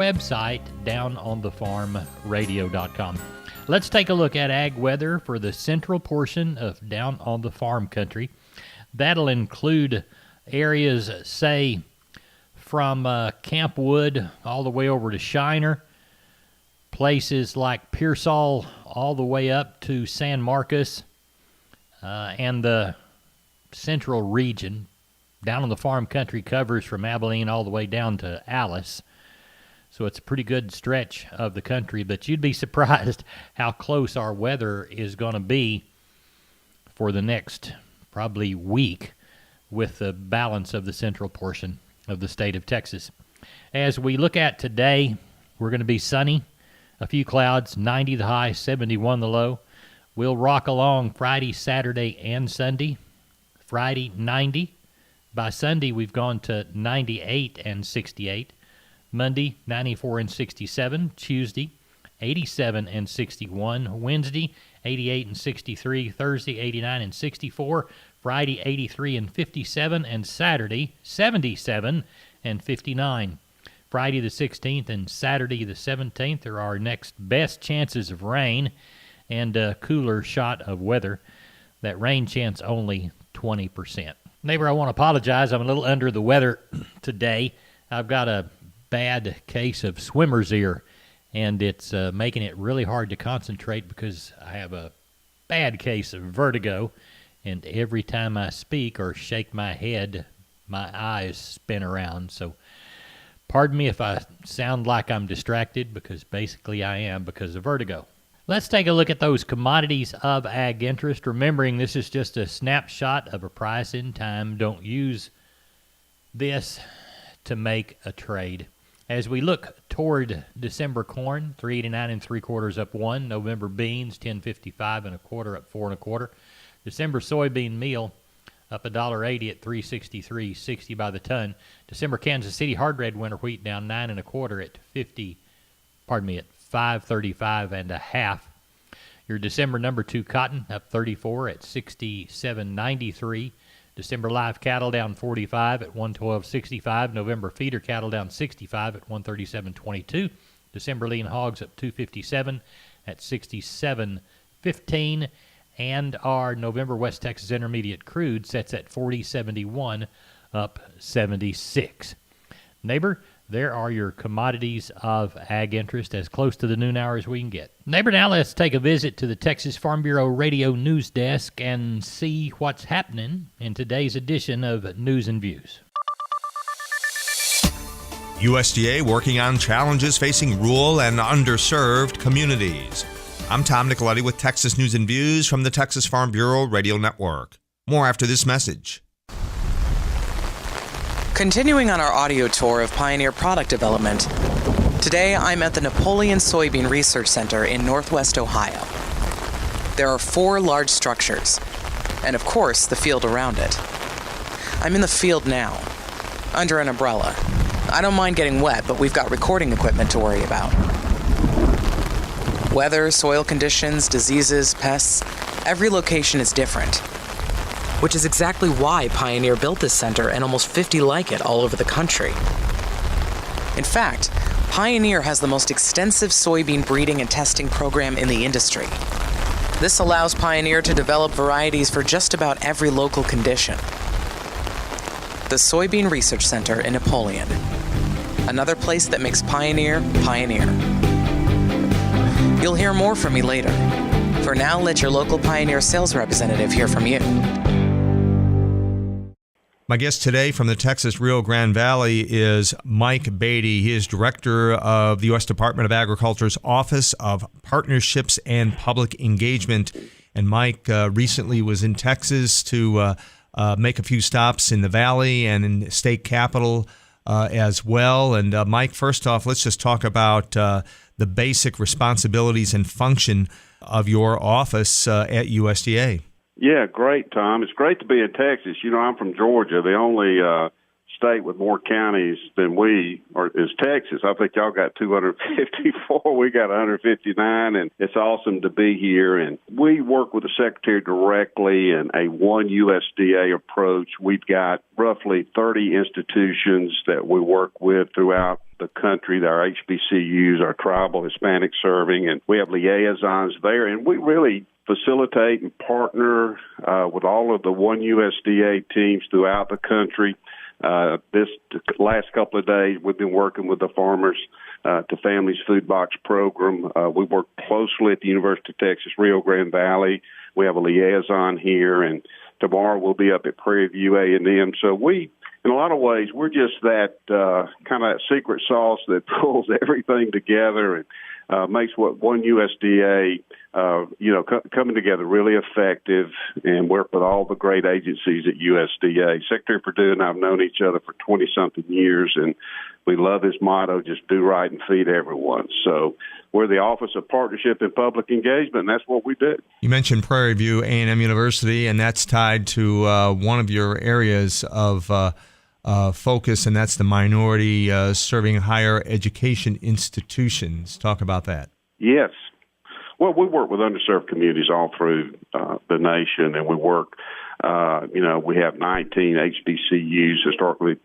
website, downonthefarmradio.com. Let's take a look at ag weather for the central portion of Down on the Farm country. That'll include areas, say, from Camp Wood all the way over to Shiner, places like Pearsall all the way up to San Marcos, and the central region. Down on the Farm country covers from Abilene all the way down to Alice. So it's a pretty good stretch of the country, but you'd be surprised how close our weather is going to be for the next probably week with the balance of the central portion of the state of Texas. As we look at today, we're going to be sunny, a few clouds, 90 the high, 71 the low. We'll rock along Friday, Saturday, and Sunday. Friday, 90. By Sunday, we've gone to 98 and 68. Monday, 94 and 67. Tuesday, 87 and 61. Wednesday, 88 and 63. Thursday, 89 and 64. Friday, 83 and 57. And Saturday, 77 and 59. Friday the 16th and Saturday the 17th are our next best chances of rain and a cooler shot of weather. That rain chance only 20%. Neighbor, I want to apologize. I'm a little under the weather today. I've got a bad case of swimmer's ear, and it's making it really hard to concentrate because I have a bad case of vertigo, and every time I speak or shake my head, my eyes spin around. So pardon me if I sound like I'm distracted, because basically I am because of vertigo. Let's take a look at those commodities of ag interest, remembering this is just a snapshot of a price in time. Don't use this to make a trade. As we look toward December corn, 389 and 3/4 up 1. November beans, 10.55 and 1/4 up 4 1/4. December soybean meal up $1.80 at 363.60 by the ton. December Kansas City hard red winter wheat down 9 1/4 at 535 and a half. Your December number 2 cotton up 34 at 67.93. December live cattle down 45 at 112.65. November feeder cattle down 65 at 137.22. December lean hogs up 257 at 67.15. And our November West Texas Intermediate crude sets at 40.71 up 76. Neighbor, there are your commodities of ag interest, as close to the noon hour as we can get. Neighbor, now let's take a visit to the Texas Farm Bureau Radio News Desk and see what's happening in today's edition of News and Views. USDA working on challenges facing rural and underserved communities. I'm Tom Nicoletti with Texas News and Views from the Texas Farm Bureau Radio Network. More after this message. Continuing on our audio tour of Pioneer product development, today I'm at the Napoleon Soybean Research Center in Northwest Ohio. There are 4 large structures, and of course the field around it. I'm in the field now, under an umbrella. I don't mind getting wet, but we've got recording equipment to worry about. Weather, soil conditions, diseases, pests, every location is different. Which is exactly why Pioneer built this center and almost 50 like it all over the country. In fact, Pioneer has the most extensive soybean breeding and testing program in the industry. This allows Pioneer to develop varieties for just about every local condition. The Soybean Research Center in Napoleon. Another place that makes Pioneer, Pioneer. You'll hear more from me later. For now, let your local Pioneer sales representative hear from you. My guest today from the Texas Rio Grande Valley is Mike Beatty. He is director of the U.S. Department of Agriculture's Office of Partnerships and Public Engagement. And Mike recently was in Texas to make a few stops in the Valley and in the state capital as well. And Mike, first off, let's just talk about the basic responsibilities and function of your office at USDA. Yeah, great, Tom. It's great to be in Texas. You know, I'm from Georgia. The only state with more counties than we is Texas. I think y'all got 254. We got 159, and it's awesome to be here. And we work with the Secretary directly in a one USDA approach. We've got roughly 30 institutions that we work with throughout the country, our HBCUs, our tribal Hispanic serving, and we have liaisons there, and we really facilitate and partner with all of the One USDA teams throughout the country. This last couple of days, we've been working with the Farmers to Families Food Box Program. We work closely at the University of Texas, Rio Grande Valley. We have a liaison here, and tomorrow we'll be up at Prairie View A&M. So we, in a lot of ways, we're just that kind of that secret sauce that pulls everything together and makes what One USDA, coming together really effective, and work with all the great agencies at USDA. Secretary Perdue and I have known each other for 20-something years, and we love his motto, just do right and feed everyone. So we're the Office of Partnership and Public Engagement, and that's what we do. You mentioned Prairie View A&M University, and that's tied to one of your areas of focus, and that's the minority serving higher education institutions. Talk about that. Yes. Well, we work with underserved communities all through the nation, and we work, we have 19 HBCUs, historically,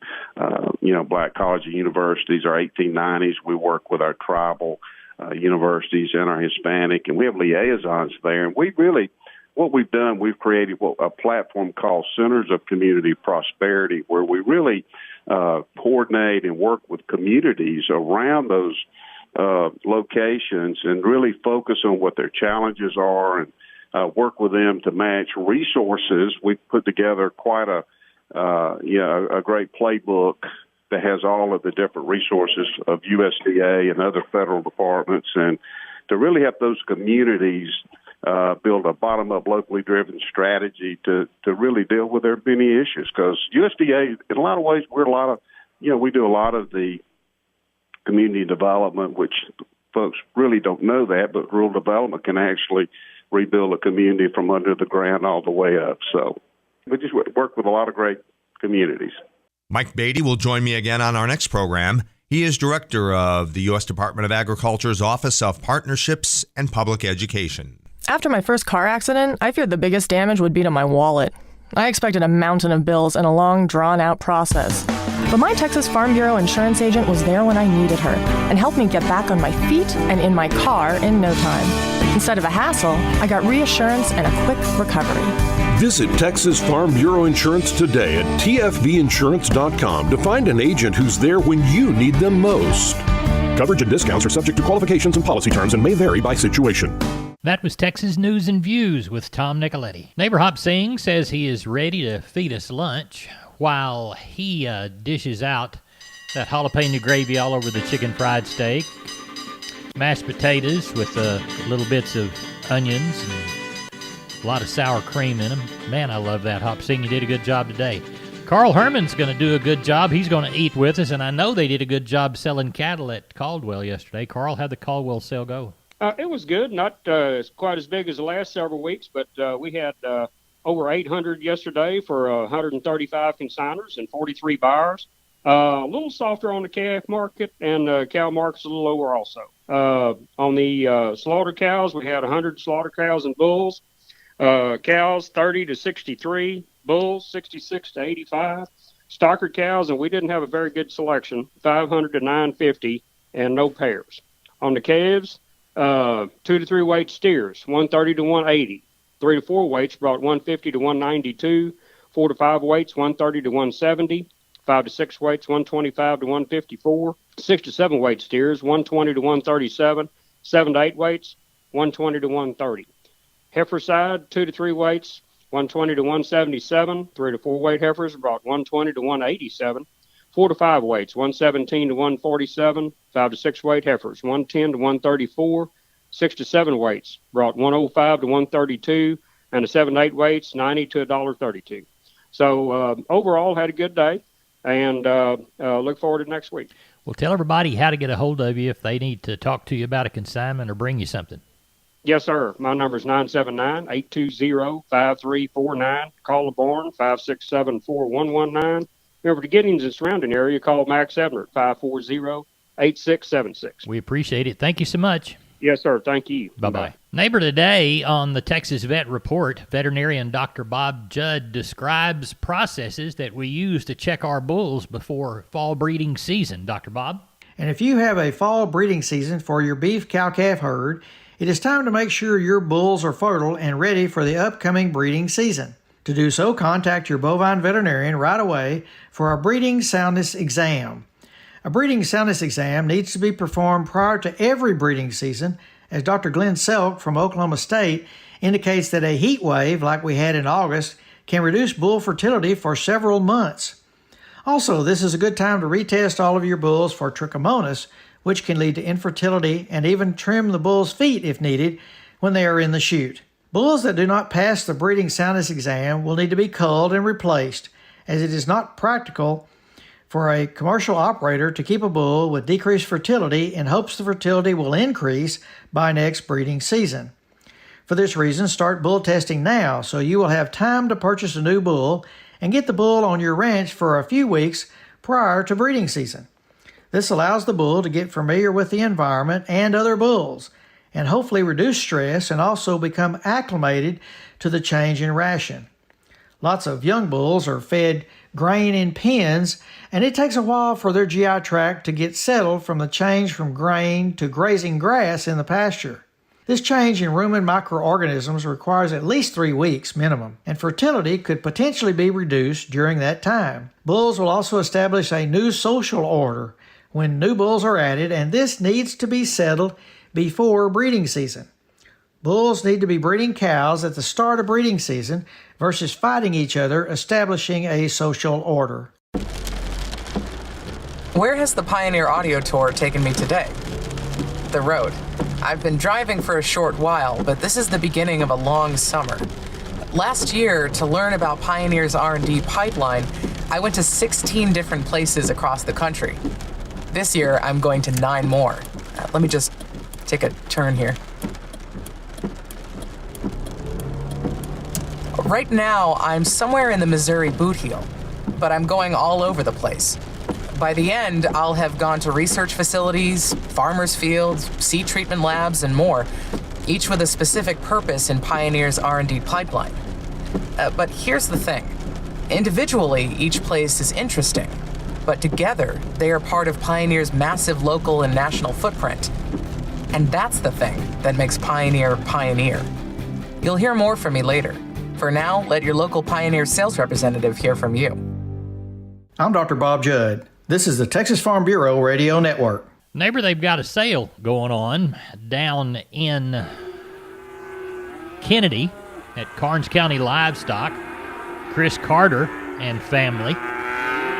black college and universities, our 1890s. We work with our tribal universities and our Hispanic, and we have liaisons there. And we really, what we've done, we've created a platform called Centers of Community Prosperity, where we really coordinate and work with communities around those locations and really focus on what their challenges are and work with them to match resources. We've put together quite a great playbook that has all of the different resources of USDA and other federal departments, and to really help those communities build a bottom-up, locally driven strategy to really deal with their many issues. Because USDA, in a lot of ways, we do a lot of the community development, which folks really don't know that, but rural development can actually rebuild a community from under the ground all the way up. So we just work with a lot of great communities. Mike Beatty will join me again on our next program. He is director of the U.S. Department of Agriculture's Office of Partnerships and Public Education. After my first car accident, I feared the biggest damage would be to my wallet. I expected a mountain of bills and a long, drawn-out process. But my Texas Farm Bureau insurance agent was there when I needed her and helped me get back on my feet and in my car in no time. Instead of a hassle, I got reassurance and a quick recovery. Visit Texas Farm Bureau Insurance today at tfbinsurance.com to find an agent who's there when you need them most. Coverage and discounts are subject to qualifications and policy terms and may vary by situation. That was Texas News and Views with Tom Nicoletti. Neighbor Hop Singh says he is ready to feed us lunch while he dishes out that jalapeno gravy all over the chicken fried steak, mashed potatoes with little bits of onions and a lot of sour cream in them. Man, I love that. Hop Singh, you did a good job today. Carl Herman's going to do a good job. He's going to eat with us, and I know they did a good job selling cattle at Caldwell yesterday. Carl, how'd the Caldwell sale go? It was good, not quite as big as the last several weeks, but we had over 800 yesterday for 135 consigners and 43 buyers. A little softer on the calf market, and cow market's a little lower also. On the slaughter cows, we had 100 slaughter cows and bulls. Cows 30 to 63, bulls 66 to 85. Stocker cows, and we didn't have a very good selection, 500 to 950, and no pairs. On the calves, 2 to 3 weight steers, 130 to 180. 3 to 4 weights brought 150 to 192. 4 to 5 weights, 130 to 170. 5 to 6 weights, 125 to 154. 6 to 7 weight steers, 120 to 137. 7 to 8 weights, 120 to 130. Heifer side, 2 to 3 weights, 120 to 177. 3 to 4 weight heifers brought 120 to 187. 4 to 5 weights, 117 to 147. 5 to 6 weight heifers, 110 to 134. 6 to 7 weights brought 105 to 132, and the 7 to 8 weights, 90 to $1.32. So overall, had a good day, and look forward to next week. Well, tell everybody how to get a hold of you if they need to talk to you about a consignment or bring you something. Yes, sir. My number is 979-820-5349. Call the barn, 567-4119. Remember, to Giddings and surrounding area, call Max Ebner at 540-8676. We appreciate it. Thank you so much. Yes, sir. Thank you. Bye-bye. Neighbor today on the Texas Vet Report, veterinarian Dr. Bob Judd describes processes that we use to check our bulls before fall breeding season. Dr. Bob? And if you have a fall breeding season for your beef cow-calf herd, it is time to make sure your bulls are fertile and ready for the upcoming breeding season. To do so, contact your bovine veterinarian right away for a breeding soundness exam. A breeding soundness exam needs to be performed prior to every breeding season, as Dr. Glenn Selk from Oklahoma State indicates that a heat wave like we had in August can reduce bull fertility for several months. Also, this is a good time to retest all of your bulls for trichomonas, which can lead to infertility, and even trim the bull's feet if needed when they are in the chute. Bulls that do not pass the breeding soundness exam will need to be culled and replaced, as it is not practical for a commercial operator to keep a bull with decreased fertility in hopes the fertility will increase by next breeding season. For this reason, start bull testing now so you will have time to purchase a new bull and get the bull on your ranch for a few weeks prior to breeding season. This allows the bull to get familiar with the environment and other bulls, and hopefully reduce stress and also become acclimated to the change in ration. Lots of young bulls are fed grain in pens, and it takes a while for their GI tract to get settled from the change from grain to grazing grass in the pasture. This change in rumen microorganisms requires at least 3 weeks minimum, and fertility could potentially be reduced during that time. Bulls will also establish a new social order when new bulls are added, and this needs to be settled before breeding season. Bulls need to be breeding cows at the start of breeding season versus fighting each other, establishing a social order. Where has the Pioneer Audio Tour taken me today? The road. I've been driving for a short while, but this is the beginning of a long summer. Last year, to learn about Pioneer's R&D pipeline, I went to 16 different places across the country. This year, I'm going to 9 more. Let me just take a turn here. Right now, I'm somewhere in the Missouri boot heel, but I'm going all over the place. By the end, I'll have gone to research facilities, farmers' fields, seed treatment labs, and more, each with a specific purpose in Pioneer's R&D pipeline. But here's the thing. Individually, each place is interesting, but together, they are part of Pioneer's massive local and national footprint. And that's the thing that makes Pioneer Pioneer. You'll hear more from me later. For now, let your local Pioneer sales representative hear from you. I'm Dr. Bob Judd. This is the Texas Farm Bureau Radio Network. Neighbor, they've got a sale going on down in Kennedy at Karnes County Livestock. Chris Carter and family,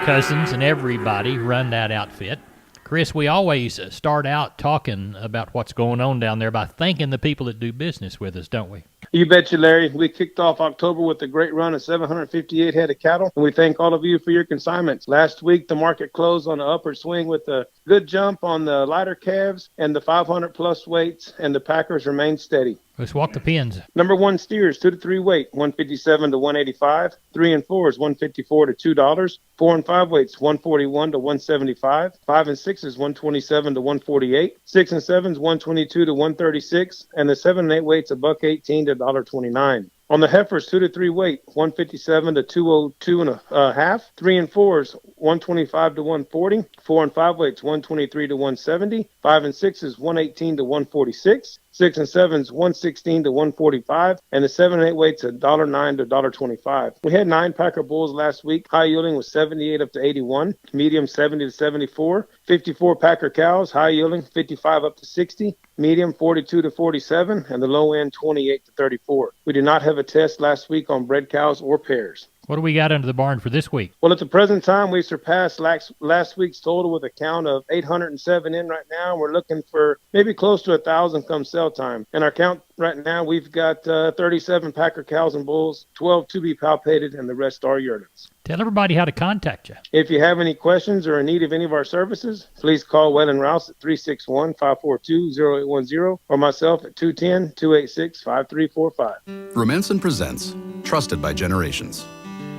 cousins and everybody run that outfit. Chris, we always start out talking about what's going on down there by thanking the people that do business with us, don't we? You betcha, Larry. We kicked off October with a great run of 758 head of cattle, and we thank all of you for your consignments. Last week, the market closed on the upward swing with a good jump on the lighter calves and the 500-plus weights, and the packers remained steady. Let's walk the pins. Number 1 steers, 2 to 3 weight, 157 to 185. 3 and 4s, 154 to $2. 4 and 5 weights, 141 to 175. 5 and 6s, 127 to 148. 6 and 7s, 122 to 136. And the 7 and 8 weights, $1.18 to $1.29. On the heifers, 2 to 3 weight, 157 to 202 and a half. 3 and 4s, 125 to 140. 4 and 5 weights, 123 to 170. 5 and 6s, 118 to 146. 6 and 7s, 116 to 145, and the 7 and 8 weights $1.09 to $1.25. We had 9 packer bulls last week. High yielding was 78 up to 81, medium 70 to 74. 54 packer cows, high yielding 55 up to 60, medium 42 to 47, and the low end 28 to 34. We did not have a test last week on bred cows or pairs. What do we got under the barn for this week? Well, at the present time, we surpassed last week's total with a count of 807 in right now. We're looking for maybe close to 1,000 come sale time. And our count right now, we've got 37 packer cows and bulls, 12 to be palpated, and the rest are yearlings. Tell everybody how to contact you. If you have any questions or in need of any of our services, please call Wellen Rouse at 361-542-0810 or myself at 210-286-5345. Rumensin presents Trusted by Generations.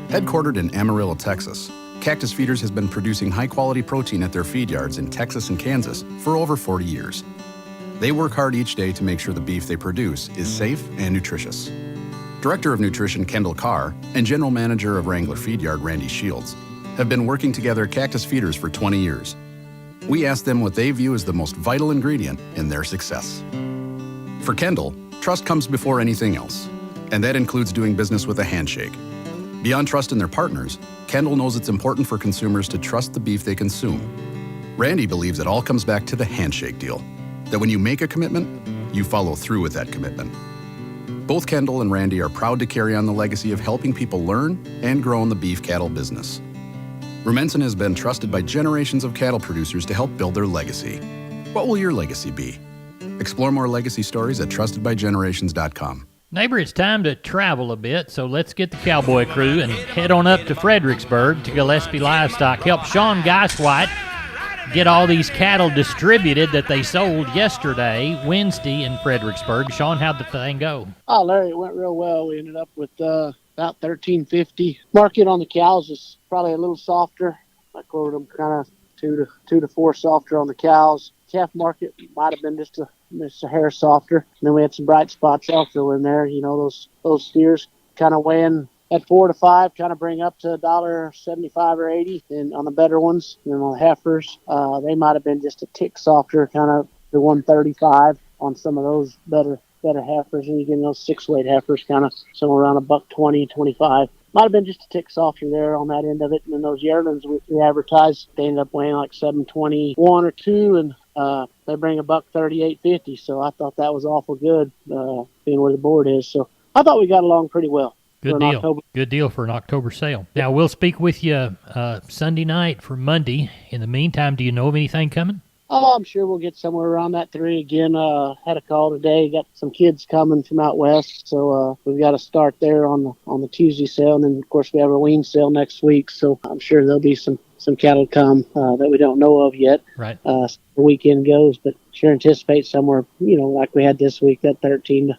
Headquartered in Amarillo, Texas, Cactus Feeders has been producing high-quality protein at their feed yards in Texas and Kansas for over 40 years. They work hard each day to make sure the beef they produce is safe and nutritious. Director of Nutrition Kendall Carr and General Manager of Wrangler Feed Yard Randy Shields have been working together at Cactus Feeders for 20 years. We ask them what they view as the most vital ingredient in their success. For Kendall, trust comes before anything else, and that includes doing business with a handshake. Beyond trust in their partners, Kendall knows it's important for consumers to trust the beef they consume. Randy believes it all comes back to the handshake deal, that when you make a commitment, you follow through with that commitment. Both Kendall and Randy are proud to carry on the legacy of helping people learn and grow in the beef cattle business. Rumensin has been trusted by generations of cattle producers to help build their legacy. What will your legacy be? Explore more legacy stories at trustedbygenerations.com. Neighbor, it's time to travel a bit, so let's get the cowboy crew and head on up to Fredericksburg to Gillespie Livestock. Help Sean Geiswhite get all these cattle distributed that they sold yesterday, Wednesday, in Fredericksburg. Sean, how'd the thing go? Oh, Larry, it went real well. We ended up with about $13.50. Market on the cows is probably a little softer. I quoted them kind of two to four softer on the cows. Calf market might have been just a hair softer. And then we had some bright spots also in there. You know, those steers kind of weighing at 4 to 5, kind of bring up to $1.75 or 80. And on the better ones, you know, the heifers, they might have been just a tick softer, kind of the 135 on some of those better heifers. And you get those 6-weight heifers kind of somewhere around $120, 25. Might have been just a tick softer there on that end of it. And then those yearlings we advertised, they ended up weighing like 721 or 2, and they bring $138.50. So I thought that was awful good, being where the board is. So I thought we got along pretty well. Good deal. Good deal for an October sale. Now, we'll speak with you Sunday night for Monday. In the meantime, do you know of anything coming? Oh, I'm sure we'll get somewhere around that 3 again. Had a call today. Got some kids coming from out west, so we've got to start there on the Tuesday sale, and then of course we have a wean sale next week. So I'm sure there'll be some cattle come that we don't know of yet. Right. The weekend goes, but sure anticipate somewhere, you know, like we had this week, that 1,300 to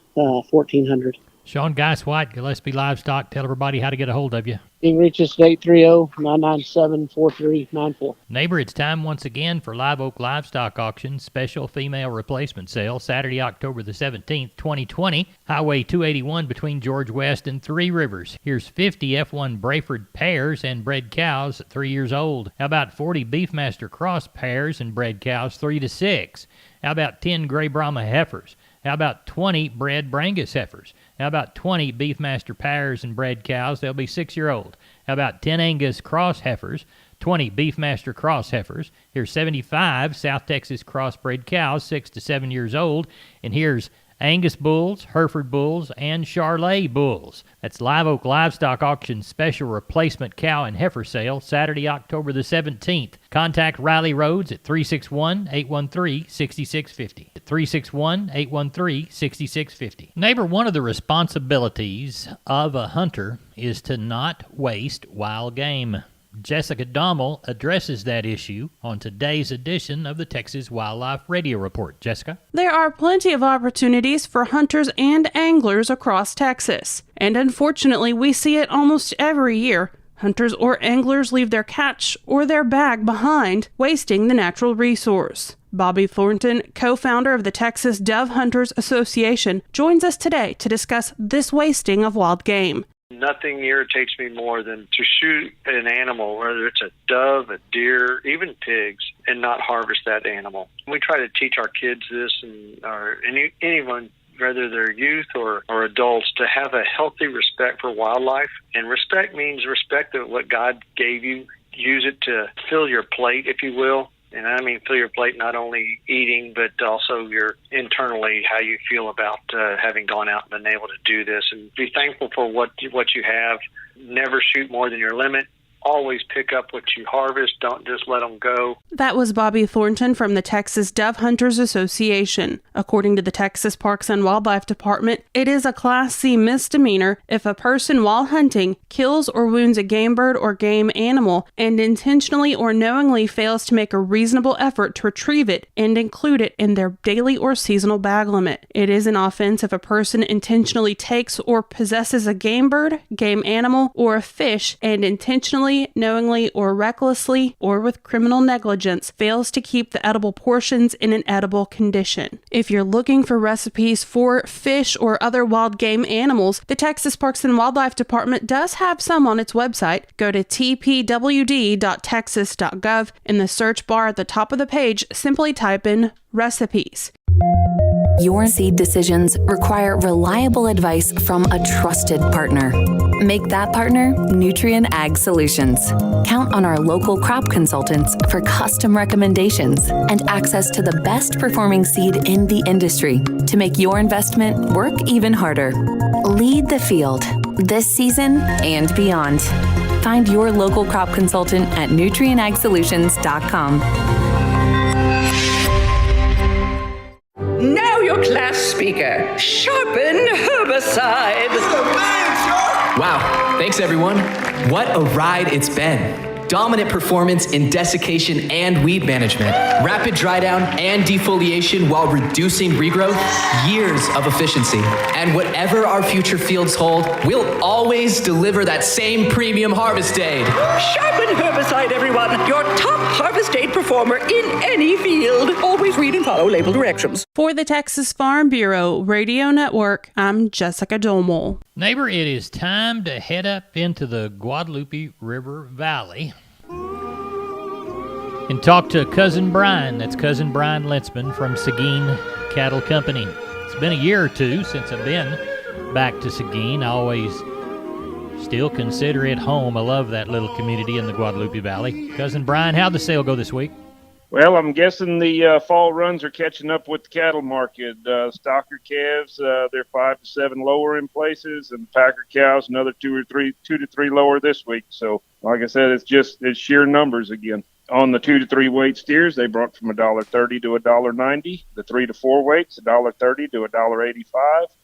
1,400. Sean Geiswhite, Gillespie Livestock. Tell everybody how to get a hold of you. You can reach us at 830-997-4394. Neighbor, it's time once again for Live Oak Livestock Auction Special Female Replacement Sale, Saturday, October the 17th, 2020, Highway 281 between George West and Three Rivers. Here's 50 F1 Brayford pairs and bred cows 3 years old. How about 40 Beefmaster Cross pairs and bred cows 3 to 6? How about 10 Gray Brahma heifers? How about 20 bred Brangus heifers? How about 20 Beefmaster pairs and bred cows? They'll be 6-year-old. How about 10 Angus Cross heifers, 20 Beefmaster Cross heifers? Here's 75 South Texas crossbred cows, 6 to 7 years old. And here's Angus bulls, Hereford bulls, and Charolais bulls. That's Live Oak Livestock Auction Special Replacement Cow and Heifer Sale, Saturday, October the 17th. Contact Riley Rhodes at 361-813-6650. At 361-813-6650. Neighbor, one of the responsibilities of a hunter is to not waste wild game. Jessica Dommel addresses that issue on today's edition of the Texas Wildlife Radio Report. Jessica? There are plenty of opportunities for hunters and anglers across Texas, and unfortunately we see it almost every year. Hunters or anglers leave their catch or their bag behind, wasting the natural resource. Bobby Thornton, co-founder of the Texas Dove Hunters Association, joins us today to discuss this wasting of wild game. Nothing irritates me more than to shoot an animal, whether it's a dove, a deer, even pigs, and not harvest that animal. We try to teach our kids this, and anyone, whether they're youth or adults, to have a healthy respect for wildlife. And respect means respect of what God gave you. Use it to fill your plate, if you will. And I mean fill your plate, not only eating, but also your internally, how you feel about having gone out and been able to do this. And be thankful for what you have. Never shoot more than your limit. Always pick up what you harvest. Don't just let them go. That was Bobby Thornton from the Texas Dove Hunters Association. According to the Texas Parks and Wildlife Department, it is a Class C misdemeanor if a person while hunting kills or wounds a game bird or game animal and intentionally or knowingly fails to make a reasonable effort to retrieve it and include it in their daily or seasonal bag limit. It is an offense if a person intentionally takes or possesses a game bird, game animal, or a fish and intentionally intentionally, knowingly, or recklessly, or with criminal negligence, fails to keep the edible portions in an edible condition. If you're looking for recipes for fish or other wild game animals, the Texas Parks and Wildlife Department does have some on its website. Go to tpwd.texas.gov. In the search bar at the top of the page, simply type in recipes. Your seed decisions require reliable advice from a trusted partner. Make that partner Nutrien Ag Solutions. Count on our local crop consultants for custom recommendations and access to the best performing seed in the industry to make your investment work even harder. Lead the field this season and beyond. Find your local crop consultant at nutrienagsolutions.com. Now your class speaker, sharpen herbicide. Wow, thanks everyone. What a ride it's been. Dominant performance in desiccation and weed management, rapid dry down and defoliation while reducing regrowth, years of efficiency. And whatever our future fields hold, we'll always deliver that same premium harvest aid. Sharpen herbicide, everyone. Your top harvest aid performer in any field. Always read and follow label directions. For the Texas Farm Bureau Radio Network, I'm Jessica Domel. Neighbor, it is time to head up into the Guadalupe River Valley and talk to Cousin Brian. That's Cousin Brian Lentzman from Seguin Cattle Company. It's been a year or two since I've been back to Seguin. I always still consider it home. I love that little community in the Guadalupe Valley. Cousin Brian, how'd the sale go this week? Well, I'm guessing the fall runs are catching up with the cattle market. Stocker calves, they're 5 to 7 lower in places, and packer cows another 2 to 3 lower this week. So, like I said, it's sheer numbers again. On the 2 to 3 weight steers, they brought from $1.30 to $1.90. The 3 to 4 weights, $1.30 to $1.85.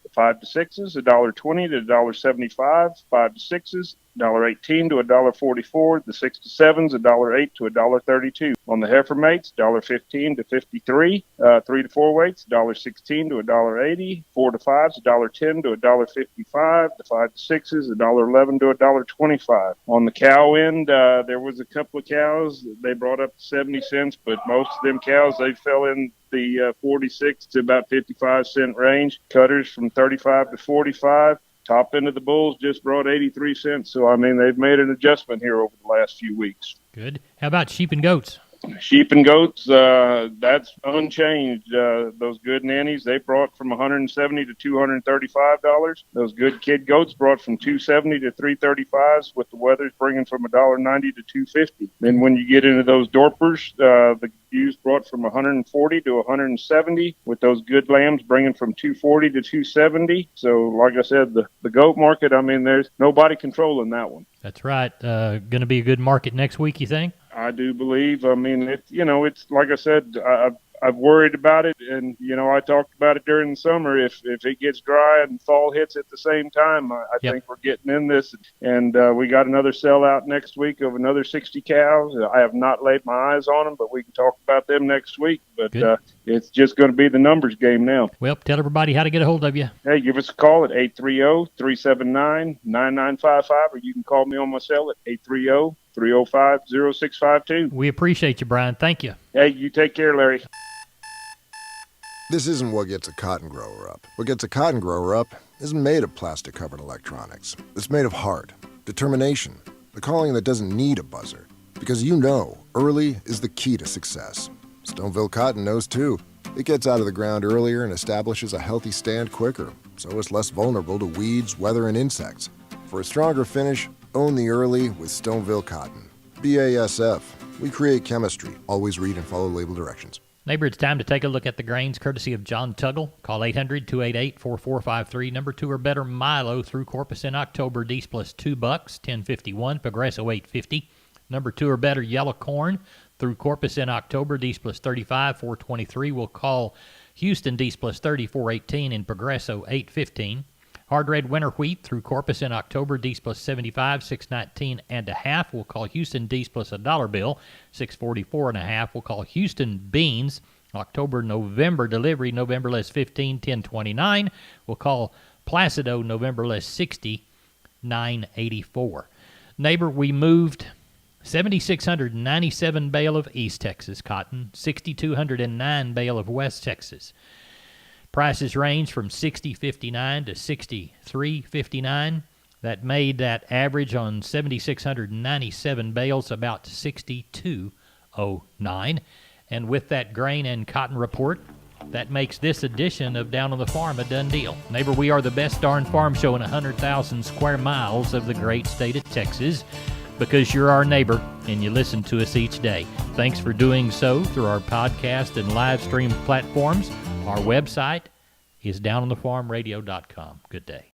The 5 to 6s, $1.20 to $1.75. 5 to 6s, $1.18 to $1.44. The 6 to 7s, $1.08 to $1.32. On the heifer mates, $1.15 to $53. 3 to 4 weights, $1.16 to $1.80. 4 to 5s, $1.10 to $1.55. The 5 to 6s, $1.11 to $1.25. On the cow end, there was a couple of cows. They brought up 70 cents, but most of them cows, they fell in the 46 to about 55 cent range. Cutters from 35 to 45. Top end of the bulls just brought 83 cents. So, I mean, they've made an adjustment here over the last few weeks. Good. How about sheep and goats? Sheep and goats, that's unchanged. Those good nannies, they brought from $170 to $235. Those good kid goats brought from $270 to $335s, with the wethers bringing from $1.90 to $250. Then when you get into those dorpers, the ewes brought from $140 to $170, with those good lambs bringing from $240 to $270. So, like I said, the goat market, I mean, there's nobody controlling that one. That's right. Going to be a good market next week, you think? I do believe. I mean, it's like I said, I've worried about it, and I talked about it during the summer. If it gets dry and fall hits at the same time, I think we're getting in this. And we got another sellout next week of another 60 cows. I have not laid my eyes on them, but we can talk about them next week. But it's just going to be the numbers game now. Well, tell everybody how to get a hold of you. Hey, give us a call at 830-379-9955, or you can call me on my cell at 830-305-0652. We appreciate you, Brian. Thank you. Hey, you take care, Larry. This isn't what gets a cotton grower up. What gets a cotton grower up isn't made of plastic-covered electronics. It's made of heart, determination, the calling that doesn't need a buzzer. Because early is the key to success. Stoneville Cotton knows too. It gets out of the ground earlier and establishes a healthy stand quicker, so it's less vulnerable to weeds, weather, and insects. For a stronger finish, own the early with Stoneville Cotton. BASF. We create chemistry. Always read and follow label directions. Neighbor, it's time to take a look at the grains courtesy of John Tuggle. Call 800-288-4453. Number 2 or better Milo through Corpus in October. D's plus $2, $10.51. Progresso $8.50. Number 2 or better yellow corn through Corpus in October. D's plus 35, $4.23. We'll call Houston D's plus 30, $4.18. And Progresso $8.15. Hard red winter wheat through Corpus in October, D's plus 75, $6.19 and a half. We'll call Houston D's plus $1 bill, $6.44 and a half. We'll call Houston beans, October, November delivery, November less 15, $10.29. We'll call Placido, November less 60, $9.84. Neighbor, we moved 7,697 bale of East Texas cotton, 6,209 bale of West Texas. Prices range from $60.59 to $63.59. That made that average on 7,697 bales about $62.09. And with that grain and cotton report, that makes this edition of Down on the Farm a done deal. Neighbor, we are the best darn farm show in 100,000 square miles of the great state of Texas, because you're our neighbor and you listen to us each day. Thanks for doing so through our podcast and live stream platforms. Our website is downonthefarmradio.com. Good day.